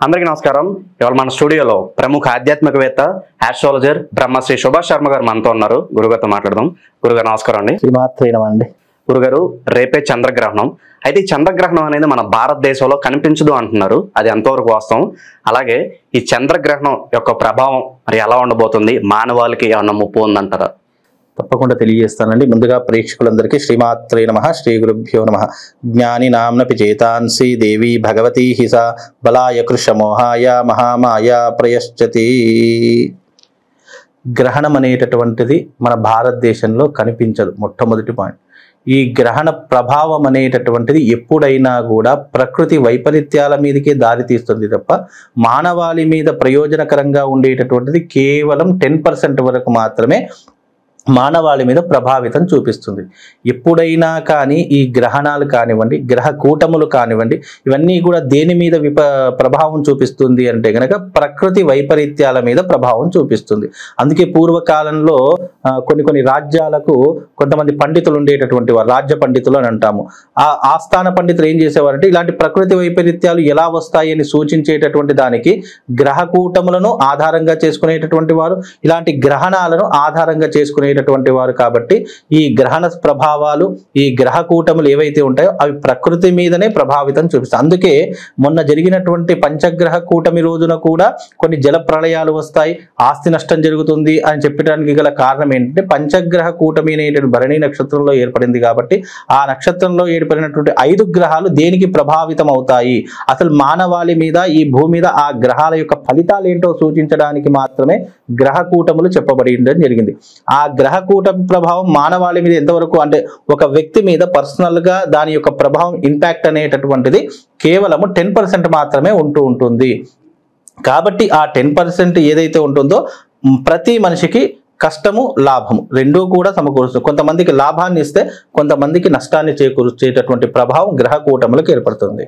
అందరికీ నమస్కారం. ఇవాళ మన స్టూడియోలో ప్రముఖ ఆధ్యాత్మికవేత్త ఆస్ట్రాలజర్ బ్రహ్మశ్రీ సుభాష్ శర్మ గారు మనతో ఉన్నారు. గురుగారితో మాట్లాడదాం. గురుగారు నమస్కారం అండి. శ్రీమాత్రేనమండి. గురుగారు, రేపే చంద్రగ్రహణం. అయితే ఈ చంద్రగ్రహణం అనేది మన భారతదేశంలో కనిపించదు అంటున్నారు. అది ఎంతవరకు వాస్తవం? అలాగే ఈ చంద్రగ్రహణం యొక్క ప్రభావం మరి ఎలా ఉండబోతుంది? మానవాళికి ఏమన్నా ముప్పు ఉందంటారా? తప్పకుండా తెలియజేస్తానండి. ముందుగా ప్రేక్షకులందరికీ శ్రీమాత్రే నమః, శ్రీ గురుభ్యో నమః. జ్ఞాని నామ్నపి చేతాంసి దేవి భగవతి హిస బలాయ కృషమోహాయ మహామాయ ప్రయశ్చతి. గ్రహణం అనేటటువంటిది మన భారతదేశంలో కనిపించదు. మొట్టమొదటి పాయింట్. ఈ గ్రహణ ప్రభావం అనేటటువంటిది ఎప్పుడైనా కూడా ప్రకృతి వైపరీత్యాల మీదకే దారితీస్తుంది తప్ప మానవాళి మీద ప్రయోజనకరంగా ఉండేటటువంటిది కేవలం 10% వరకు మాత్రమే మానవాళి మీద ప్రభావితం చూపిస్తుంది. ఎప్పుడైనా కానీ ఈ గ్రహణాలు కానివ్వండి, గ్రహ కూటములు కానివ్వండి, ఇవన్నీ కూడా దేని మీద ప్రభావం చూపిస్తుంది అంటే గనక ప్రకృతి వైపరీత్యాల మీద ప్రభావం చూపిస్తుంది. అందుకే పూర్వకాలంలో కొన్ని రాజ్యాలకు కొంతమంది పండితులు ఉండేటటువంటి వారు, రాజ్య పండితులు అని అంటాము. ఆ ఆస్థాన పండితులు ఏం చేసేవారంటే ఇలాంటి ప్రకృతి వైపరీత్యాలు ఎలా వస్తాయి అని సూచించేటటువంటి దానికి గ్రహ కూటములను ఆధారంగా చేసుకునేటటువంటి వారు, ఇలాంటి గ్రహణాలను ఆధారంగా చేసుకునే వారు. కాబట్టి ఈ గ్రహణ ప్రభావాలు, ఈ గ్రహ కూటములు ఏవైతే ఉంటాయో అవి ప్రకృతి మీదనే ప్రభావితం చూపిస్తాయి. అందుకే మొన్న జరిగినటువంటి పంచగ్రహ కూటమి రోజున కూడా కొన్ని జల ప్రళయాలు వస్తాయి, ఆస్తి నష్టం జరుగుతుంది అని చెప్పడానికి గల కారణం ఏంటంటే పంచగ్రహ కూటమి అనేటువంటి భరణి నక్షత్రంలో ఏర్పడింది. కాబట్టి ఆ నక్షత్రంలో ఏర్పడినటువంటి 5 గ్రహాలు దేనికి ప్రభావితం అవుతాయి, అసలు మానవాళి మీద, ఈ భూమి మీద ఆ గ్రహాల యొక్క ఫలితాలు ఏంటో సూచించడానికి మాత్రమే గ్రహ కూటములు చెప్పబడి ఉండడం జరిగింది. ఆ గ్రహ కూటమి ప్రభావం మానవాళి మీద ఎంతవరకు అంటే ఒక వ్యక్తి మీద పర్సనల్ గా దాని యొక్క ప్రభావం, ఇంపాక్ట్ అనేటటువంటిది కేవలము 10% మాత్రమే ఉంటుంది. కాబట్టి ఆ 10% ఏదైతే ఉంటుందో ప్రతి మనిషికి కష్టము, లాభము రెండూ కూడా సమకూరుస్తుంది. కొంతమందికి లాభాన్ని ఇస్తే కొంతమందికి నష్టాన్ని చేకూర్చేటటువంటి ప్రభావం గ్రహ కూటములకు ఏర్పడుతుంది.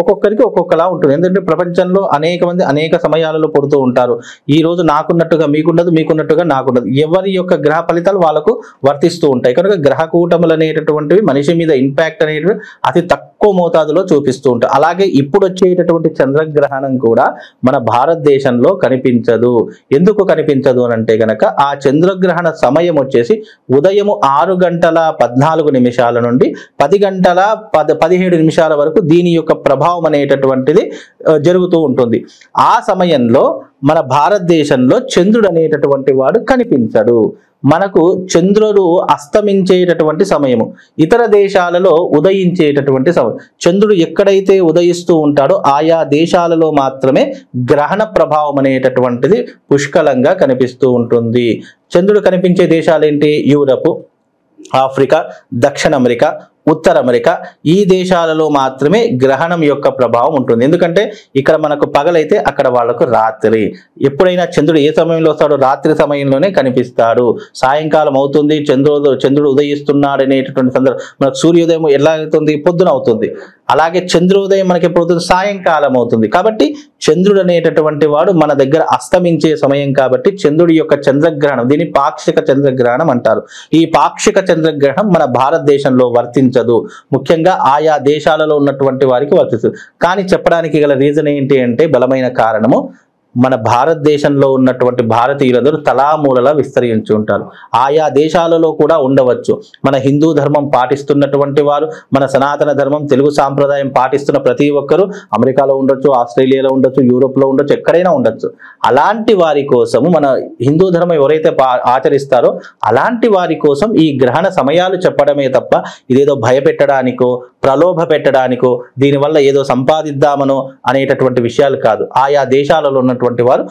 ఒక్కొక్కరికి ఒక్కొక్కలా ఉంటుంది. ఎందుకంటే ప్రపంచంలో అనేక మంది అనేక సమయాలలో పుడుతూ ఉంటారు. ఈ రోజు నాకున్నట్టుగా మీకున్నది, మీకున్నట్టుగా నాకున్నది. ఎవరి యొక్క గ్రహ ఫలితాలు వాళ్ళకు వర్తిస్తూ ఉంటాయి. కనుక గ్రహ కూటములు అనేటటువంటివి మనిషి మీద ఇంపాక్ట్ అనేటువంటి అతి తక్కువ మోతాదులో చూపిస్తూ ఉంటాయి. అలాగే ఇప్పుడు వచ్చేటటువంటి చంద్రగ్రహణం కూడా మన భారతదేశంలో కనిపించదు. ఎందుకు కనిపించదు అని అంటే గనక ఆ చంద్రగ్రహణ సమయం వచ్చేసి ఉదయం 6:14 నుండి 10:17 వరకు దీని యొక్క ప్రభావం అనేటటువంటిది జరుగుతూ ఉంటుంది. ఆ సమయంలో మన భారతదేశంలో చంద్రుడు అనేటటువంటి వాడు కనిపించడు. మనకు చంద్రుడు అస్తమించేటటువంటి సమయము, ఇతర దేశాలలో ఉదయించేటటువంటి సమయం. చంద్రుడు ఎక్కడైతే ఉదయిస్తూ ఉంటాడో ఆయా దేశాలలో మాత్రమే గ్రహణ ప్రభావం అనేటటువంటిది పుష్కలంగా కనిపిస్తూ ఉంటుంది. చంద్రుడు కనిపించే దేశాలు ఏంటి? యూరప్, ఆఫ్రికా, దక్షిణ అమెరికా, ఉత్తర అమెరికా, ఈ దేశాలలో మాత్రమే గ్రహణం యొక్క ప్రభావం ఉంటుంది. ఎందుకంటే ఇక్కడ మనకు పగలైతే అక్కడ వాళ్ళకు రాత్రి. ఎప్పుడైనా చంద్రుడు ఏ సమయంలో వస్తాడో రాత్రి సమయంలోనే కనిపిస్తాడు. సాయంకాలం అవుతుంది, చంద్రుడు ఉదయిస్తున్నాడు అనేటటువంటి సందర్భం. మనకు సూర్యోదయం ఎలా అవుతుంది? పొద్దున అవుతుంది. అలాగే చంద్రోదయం మనకి ఎప్పుడు అవుతుంది? సాయంకాలం అవుతుంది. కాబట్టి చంద్రుడు అనేటటువంటి వాడు మన దగ్గర అస్తమించే సమయం. కాబట్టి చంద్రుడి యొక్క చంద్రగ్రహణం, దీన్ని పాక్షిక చంద్రగ్రహణం అంటారు. ఈ పాక్షిక చంద్రగ్రహణం మన భారతదేశంలో వర్తించదు. ముఖ్యంగా ఆయా దేశాలలో ఉన్నటువంటి వారికి వర్తిస్తుంది. కానీ చెప్పడానికి గల రీజన్ ఏంటి అంటే బలమైన కారణము, మన భారతదేశంలో ఉన్నటువంటి భారతీయులందరూ తలామూలలా విస్తరించి ఉంటారు. ఆయా దేశాలలో కూడా ఉండవచ్చు. మన హిందూ ధర్మం పాటిస్తున్నటువంటి వారు, మన సనాతన ధర్మం, తెలుగు సాంప్రదాయం పాటిస్తున్న ప్రతి ఒక్కరూ అమెరికాలో ఉండొచ్చు, ఆస్ట్రేలియాలో ఉండొచ్చు, యూరోప్లో ఉండొచ్చు, ఎక్కడైనా ఉండొచ్చు. అలాంటి వారి కోసము, మన హిందూ ధర్మం ఎవరైతే ఆచరిస్తారో అలాంటి వారి కోసం ఈ గ్రహణ సమయాలు చెప్పడమే తప్ప ఇదేదో భయపెట్టడానికో, ప్రలోభ పెట్టడానికో, దీనివల్ల ఏదో సంపాదిద్దామనో అనేటటువంటి విషయాలు కాదు. ఆయా దేశాలలో ఉన్నటువంటి వారు,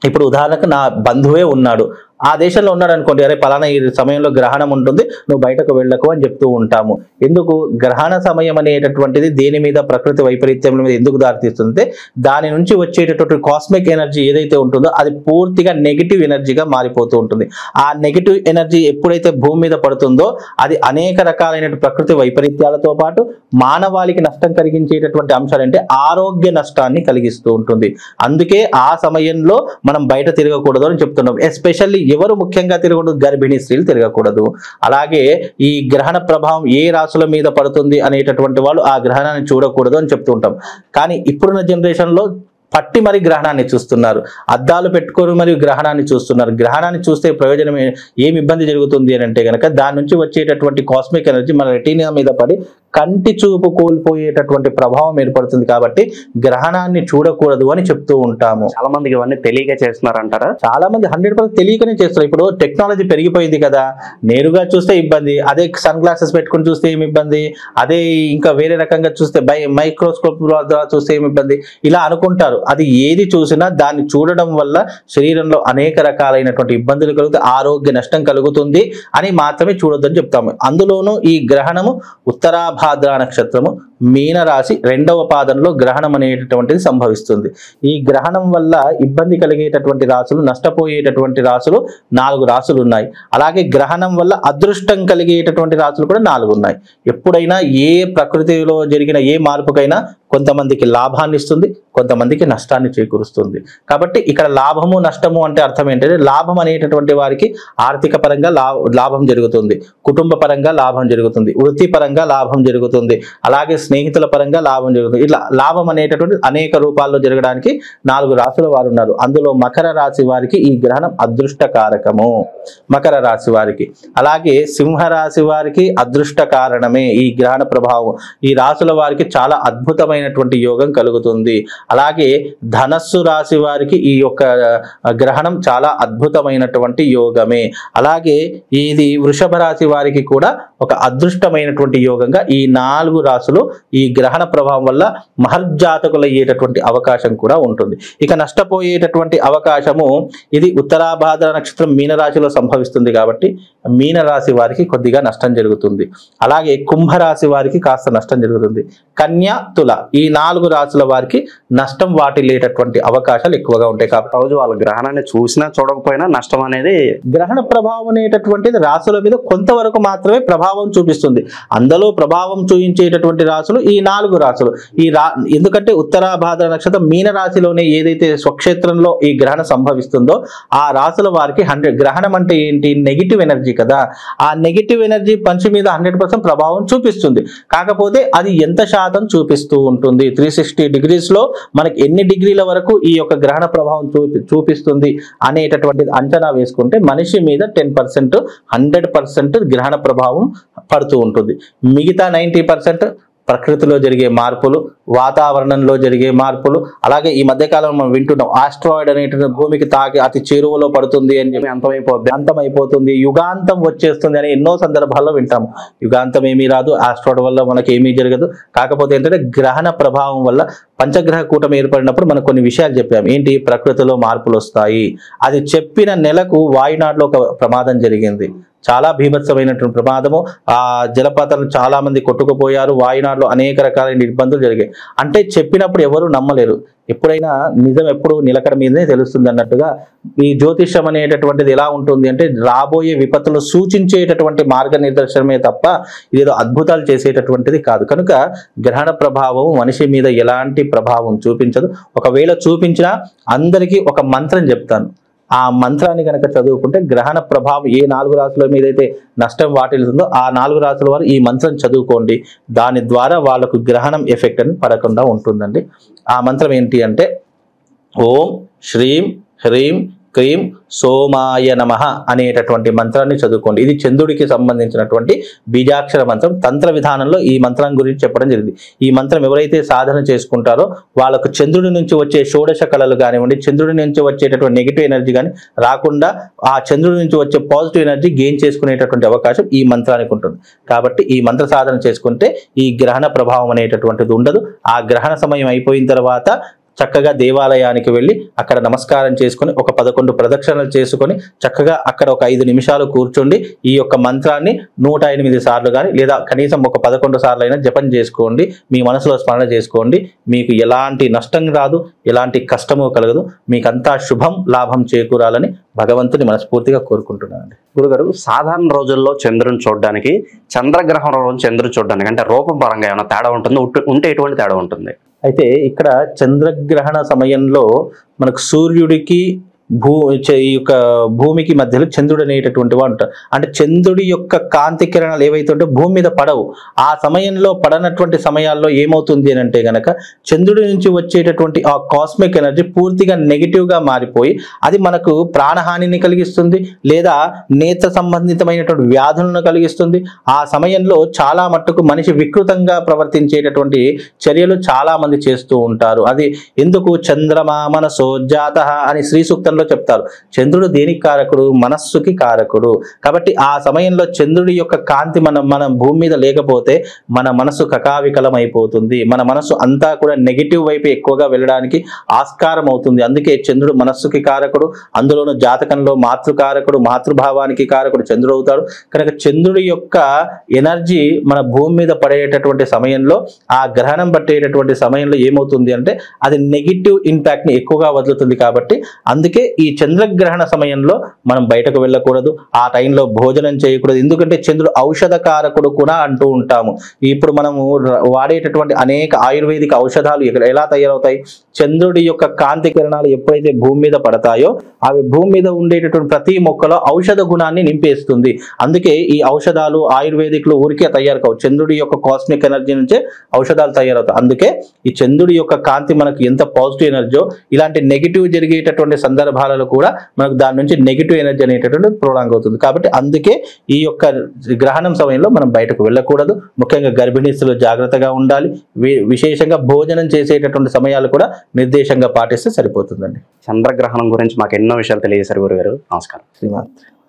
ఇప్పుడు ఉదాహరణకు నా బంధువే ఉన్నాడు, ఆ దేశంలో ఉన్నాడు అనుకోండి, అరే పలానా ఈ సమయంలో గ్రహణం ఉంటుంది, నువ్వు బయటకు వెళ్ళకు అని చెప్తూ ఉంటాము. ఎందుకు? గ్రహణ సమయం అనేటటువంటిది దేని మీద, ప్రకృతి వైపరీత్యం మీద ఎందుకు దారితీస్తుంది? దాని నుంచి వచ్చేటటువంటి కాస్మిక్ ఎనర్జీ ఏదైతే ఉంటుందో అది పూర్తిగా నెగిటివ్ ఎనర్జీగా మారిపోతూ ఉంటుంది. ఆ నెగిటివ్ ఎనర్జీ ఎప్పుడైతే భూమి మీద పడుతుందో అది అనేక రకాలైన ప్రకృతి వైపరీత్యాలతో పాటు మానవాళికి నష్టం కలిగించేటటువంటి అంశాలు అంటే ఆరోగ్య నష్టాన్ని కలిగిస్తూ ఉంటుంది. అందుకే ఆ సమయంలో మనం బయట తిరగకూడదు అని చెప్తున్నాం. ఎస్పెషల్లీ ఎవరు ముఖ్యంగా తిరగకూడదు? గర్భిణీ స్త్రీలు తిరగకూడదు. అలాగే ఈ గ్రహణ ప్రభావం ఏ రాశుల మీద పడుతుంది అనేటటువంటి వాళ్ళు ఆ గ్రహణాన్ని చూడకూడదు అని చెప్తూ ఉంటాం. కానీ ఇప్పుడున్న జనరేషన్లో పట్టి మరి గ్రహణాన్ని చూస్తున్నారు, అద్దాలు పెట్టుకొని మరియు గ్రహణాన్ని చూస్తున్నారు. గ్రహణాన్ని చూస్తే ప్రయోజనం ఏమి ఇబ్బంది జరుగుతుంది అని అంటే కనుక దాని నుంచి వచ్చేటటువంటి కాస్మిక్ ఎనర్జీ మన రెటీనా మీద పడి కంటి చూపు కోల్పోయేటటువంటి ప్రభావం ఏర్పడుతుంది. కాబట్టి గ్రహణాన్ని చూడకూడదు అని చెప్తూ ఉంటాము. చాలా మందికి ఇవన్నీ తెలియక చేస్తున్నారంటారా? చాలా మంది 100% తెలియకనే చేస్తారు. ఇప్పుడు టెక్నాలజీ పెరిగిపోయింది కదా, నేరుగా చూస్తే ఇబ్బంది, అదే సన్ గ్లాసెస్ పెట్టుకుని చూస్తే ఏమి ఇబ్బంది, అదే ఇంకా వేరే రకంగా చూస్తే మైక్రోస్కోప్ ద్వారా చూస్తే ఏమి ఇబ్బంది, ఇలా అనుకుంటారు. అది ఏది చూసినా దాన్ని చూడడం వల్ల శరీరంలో అనేక రకాలైనటువంటి ఇబ్బందులు కలుగుతాయి, ఆరోగ్య నష్టం కలుగుతుంది అని మాత్రమే చూడొద్దని చెప్తాము. అందులోనూ ఈ గ్రహణము ఉత్తరాభాద్ర నక్షత్రము మీనరాశి 2వ పాదంలో గ్రహణం అనేటటువంటిది సంభవిస్తుంది. ఈ గ్రహణం వల్ల ఇబ్బంది కలిగేటటువంటి రాశులు, నష్టపోయేటటువంటి రాశులు 4 రాశులు ఉన్నాయి. అలాగే గ్రహణం వల్ల అదృష్టం కలిగేటటువంటి రాశులు కూడా 4 ఉన్నాయి. ఎప్పుడైనా ఏ ప్రకృతిలో జరిగిన ఏ మార్పుకైనా కొంతమందికి లాభాన్ని ఇస్తుంది, కొంతమందికి నష్టాన్ని చేకూరుస్తుంది. కాబట్టి ఇక్కడ లాభము నష్టము అంటే అర్థం ఏంటంటే, లాభం అనేటటువంటి వారికి ఆర్థిక పరంగా లాభం జరుగుతుంది, కుటుంబ పరంగా లాభం జరుగుతుంది, వృత్తిపరంగా లాభం జరుగుతుంది, అలాగే స్నేహితుల పరంగా లాభం జరుగుతుంది. ఇట్లా లాభం అనేటటువంటి అనేక రూపాల్లో జరగడానికి 4 రాశుల వారు ఉన్నారు. అందులో మకర రాశి వారికి ఈ గ్రహణం అదృష్టకారకము, మకర రాశి వారికి. అలాగే సింహరాశి వారికి అదృష్ట కారణమే ఈ గ్రహణ ప్రభావం. ఈ రాశుల వారికి చాలా అద్భుతమైనటువంటి యోగం కలుగుతుంది. అలాగే ధనస్సు రాశి వారికి ఈ యొక్క గ్రహణం చాలా అద్భుతమైనటువంటి యోగమే. అలాగే ఇది వృషభ రాశి వారికి కూడా ఒక అదృష్టమైనటువంటి యోగంగా ఈ 4 రాశులు ఈ గ్రహణ ప్రభావం వల్ల మహర్జాతకులయ్యేటటువంటి అవకాశం కూడా ఉంటుంది. ఇక నష్టపోయేటటువంటి అవకాశము ఇది ఉత్తరాభాద్ర నక్షత్రం మీనరాశిలో సంభవిస్తుంది కాబట్టి మీనరాశి వారికి కొద్దిగా నష్టం జరుగుతుంది. అలాగే కుంభరాశి వారికి కాస్త నష్టం జరుగుతుంది. కన్యా, తుల ఈ 4 రాశుల వారికి నష్టం వాటిల్లేటటువంటి అవకాశాలు ఎక్కువగా ఉంటాయి. కాబట్టి రోజు వాళ్ళ గ్రహణాన్ని చూసినా చూడకపోయినా నష్టం అనేది, గ్రహణ ప్రభావం అనేటటువంటిది రాశుల మీద కొంతవరకు మాత్రమే ప్రభావం చూపిస్తుంది. అందులో ప్రభావం చూపించేటటువంటి రాశులు ఈ 4 రాశులు. ఎందుకంటే ఉత్తరాభాద్ర నక్షత్రం మీన రాశిలోనే ఏదైతే స్వక్షేత్రంలో ఈ గ్రహణం సంభవిస్తుందో ఆ రాశుల వారికి 100 గ్రహణం అంటే ఏంటి? నెగిటివ్ ఎనర్జీ కదా. ఆ నెగిటివ్ ఎనర్జీ పంచి మీద 100% ప్రభావం చూపిస్తుంది. కాకపోతే అది ఎంత శాతం చూపిస్తూ ఉంటుంది, 360 degrees మనకి ఎన్ని డిగ్రీల వరకు ఈ యొక్క గ్రహణ ప్రభావం చూపిస్తుంది అనేటటువంటిది అంచనా వేసుకుంటే మనిషి మీద 10%, 100% గ్రహణ ప్రభావం పడుతూ ఉంటుంది. మిగతా 90% ప్రకృతిలో జరిగే మార్పులు, వాతావరణంలో జరిగే మార్పులు, అలాగే ఈ మధ్యకాలంలో మనం వింటున్నాం ఆస్ట్రాయిడ్ అనేటువంటి భూమికి తాకి అతి చేరువలో పడుతుంది అని చెప్పి అంతమైపోతుంది, యుగాంతం వచ్చేస్తుంది అని ఎన్నో సందర్భాల్లో వింటాము. యుగాంతం ఏమీ రాదు, ఆస్ట్రాయిడ్ వల్ల మనకి ఏమీ జరగదు. కాకపోతే ఏంటంటే గ్రహణ ప్రభావం వల్ల పంచగ్రహ కూటమి ఏర్పడినప్పుడు మనం కొన్ని విషయాలు చెప్పాము. ఏంటి? ప్రకృతిలో మార్పులు వస్తాయి. అది చెప్పిన నెలకు వాయునాడులో ఒక ప్రమాదం జరిగింది, చాలా భీభత్సమైనటువంటి ప్రమాదము. ఆ జలపాతాలు చాలా మంది కొట్టుకుపోయారు, వాయునాడులో అనేక రకాలైన ఇబ్బందులు జరిగాయి. అంటే చెప్పినప్పుడు ఎవరు నమ్మలేరు. ఎప్పుడైనా నిజం ఎప్పుడు నిలకడ మీదనే తెలుస్తుంది అన్నట్టుగా ఈ జ్యోతిష్యం అనేటటువంటిది ఎలా ఉంటుంది అంటే రాబోయే విపత్తులు సూచించేటటువంటి మార్గనిర్దేశనమే తప్ప ఇదేదో అద్భుతాలు చేసేటటువంటిది కాదు. కనుక గ్రహణ ప్రభావం మనిషి మీద ఎలాంటి ప్రభావం చూపించదు. ఒకవేళ చూపించినా అందరికీ ఒక మంత్రం చెప్తాను. ఆ మంత్రాన్ని కనుక చదువుకుంటే గ్రహణ ప్రభావం ఏ 4 రాశుల మీద అయితే నష్టం వాటిల్తుందో ఆ 4 రాశుల వారు ఈ మంత్రం చదువుకోండి. దాని ద్వారా వాళ్ళకు గ్రహణం ఎఫెక్ట్ అని పడకుండా ఉంటుందండి. ఆ మంత్రం ఏంటి అంటే ఓం శ్రీం హ్రీం క్రీం సోమాయ నమః అనేటటువంటి మంత్రాన్ని చదువుకోండి. ఇది చంద్రుడికి సంబంధించినటువంటి బీజాక్షర మంత్రం. తంత్ర విధానంలో ఈ మంత్రం గురించి చెప్పడం జరిగింది. ఈ మంత్రం ఎవరైతే సాధన చేసుకుంటారో వాళ్ళకు చంద్రుడి నుంచి వచ్చే షోడశ కళలు కానివ్వండి, చంద్రుడి నుంచి వచ్చేటటువంటి నెగిటివ్ ఎనర్జీ కానీ రాకుండా ఆ చంద్రుడి నుంచి వచ్చే పాజిటివ్ ఎనర్జీ గెయిన్ చేసుకునేటటువంటి అవకాశం ఈ మంత్రానికి ఉంటుంది. కాబట్టి ఈ మంత్ర సాధన చేసుకుంటే ఈ గ్రహణ ప్రభావం అనేటటువంటిది ఉండదు. ఆ గ్రహణ సమయం అయిపోయిన తర్వాత చక్కగా దేవాలయానికి వెళ్ళి అక్కడ నమస్కారం చేసుకొని ఒక 11 ప్రదక్షిణలు చేసుకొని చక్కగా అక్కడ ఒక 5 నిమిషాలు కూర్చోండి. ఈ యొక్క మంత్రాన్ని 108 సార్లు కానీ లేదా కనీసం ఒక 11 సార్లు అయినా జపం చేసుకోండి. మీ మనసులో స్మరణ చేసుకోండి. మీకు ఎలాంటి నష్టం రాదు, ఎలాంటి కష్టము కలగదు. మీకంతా శుభం లాభం చేకూరాలని భగవంతుని మనస్ఫూర్తిగా కోరుకుంటున్నానండి. గురుగారు, సాధారణ రోజుల్లో చంద్రుని చూడడానికి చంద్రగ్రహణం రోజు చంద్రుని చూడడానికి అంటే రూపం పరంగా ఏమైనా తేడా ఉంటుందో? ఉంటే ఎటువంటి తేడా ఉంటుంది? అయితే ఇక్కడ చంద్రగ్రహణ సమయంలో మనకు సూర్యుడికి ఈ యొక్క భూమికి మధ్యలో చంద్రుడు అనేటటువంటి వాడు ఉంటాడు. అంటే చంద్రుడి యొక్క కాంతి కిరణాలు ఏవైతే ఉంటే భూమి మీద పడవు. ఆ సమయంలో పడనటువంటి సమయాల్లో ఏమవుతుంది అని అంటే గనక చంద్రుడి నుంచి వచ్చేటటువంటి ఆ కాస్మిక్ ఎనర్జీ పూర్తిగా నెగిటివ్ గా మారిపోయి అది మనకు ప్రాణహానిని కలిగిస్తుంది, లేదా నేత్ర సంబంధితమైనటువంటి వ్యాధులను కలిగిస్తుంది. ఆ సమయంలో చాలా మట్టుకు మనిషి వికృతంగా ప్రవర్తించేటటువంటి చర్యలు చాలా మంది చేస్తూ ఉంటారు. అది ఎందుకు? చంద్రమా మనసో జాతః అని శ్రీ సూక్తంలో చెప్తారు. చంద్రుడు దేనికి కారకుడు? మనస్సుకి కారకుడు. కాబట్టి ఆ సమయంలో చంద్రుడి యొక్క కాంతి మనం భూమి మీద లేకపోతే మన మనసు కకావికలం అయిపోతుంది. మన మనసు అంతా కూడా నెగిటివ్ వైపు ఎక్కువగా వెళ్ళడానికి ఆస్కారం అవుతుంది. అందుకే చంద్రుడు మనస్సుకి కారకుడు, అందులోనూ జాతకంలో మాతృకారకుడు, మాతృభావానికి కారకుడు చంద్రుడు అవుతాడు. కనుక చంద్రుడి యొక్క ఎనర్జీ మన భూమి మీద పడేటటువంటి సమయంలో, ఆ గ్రహణం పట్టేటటువంటి సమయంలో ఏమవుతుంది అంటే అది నెగిటివ్ ఇంపాక్ట్ ని ఎక్కువగా వదులుతుంది. కాబట్టి అందుకే ఈ చంద్రగ్రహణ సమయంలో మనం బయటకు వెళ్ళకూడదు, ఆ టైంలో భోజనం చేయకూడదు. ఎందుకంటే చంద్రుడు ఔషధ కారకుడు కూడా అంటూ ఉంటాము. ఇప్పుడు మనము వాడేటటువంటి అనేక ఆయుర్వేదిక ఔషధాలు ఎలా తయారవుతాయి? చంద్రుడి యొక్క కాంతి కిరణాలు ఎప్పుడైతే భూమి మీద పడతాయో అవి భూమి మీద ఉండేటటువంటి ప్రతి మొక్కలో ఔషధ గుణాన్ని నింపేస్తుంది. అందుకే ఈ ఔషధాలు ఆయుర్వేదిక్లు ఊరికే తయారు కావు, చంద్రుడి యొక్క కాస్మిక్ ఎనర్జీ నుంచే ఔషధాలు తయారవుతాయి. అందుకే ఈ చంద్రుడి యొక్క కాంతి మనకు ఎంత పాజిటివ్ ఎనర్జీ, ఇలాంటి నెగిటివ్ జరిగేటటువంటి సందర్భాలలో కూడా మనకు దాని నుంచి నెగిటివ్ ఎనర్జీ అనేటటువంటి ప్రొలాంగ్ అవుతుంది. కాబట్టి అందుకే ఈ యొక్క గ్రహణం సమయంలో మనం బయటకు వెళ్ళకూడదు. ముఖ్యంగా గర్భిణీస్తులు జాగ్రత్తగా ఉండాలి. విశేషంగా భోజనం చేసేటటువంటి సమయాలు కూడా నిర్దేశంగా పాటిస్తే సరిపోతుందండి. చంద్రగ్రహణం గురించి మాకు ఎన్నో విషయాలు తెలియజేశారు గురుగారు. నమస్కారం. శ్రీమాన్.